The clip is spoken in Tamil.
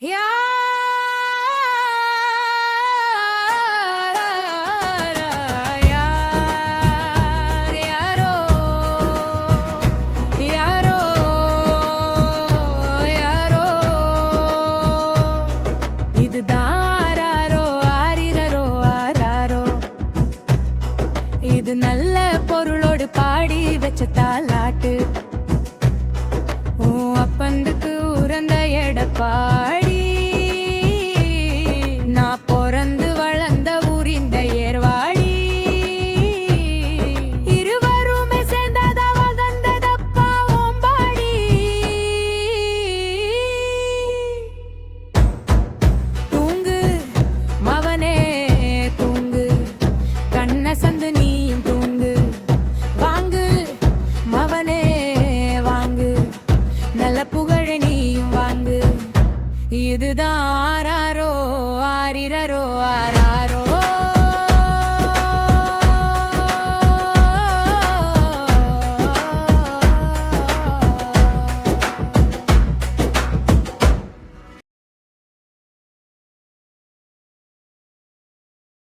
இது நல்ல பொருளோடு பாடி வச்ச தாலாட்டு அப்பந்துக்கு உறந்த எடப்பாடி நான் பொறந்து வளர்ந்த ஊரிந்த ஏர்வாடி இருவருமே சேர்ந்ததா வந்ததப்பா ஓம்பாடி தூங்கு மவனே தூங்கு கண்ண சந்து நீயும் தூங்கு வாங்கு மவனே வாங்கு நல்ல புகழ நீயும் வாங்கு இதுதான் ஆராரோ ஆரிரரோ ஆரா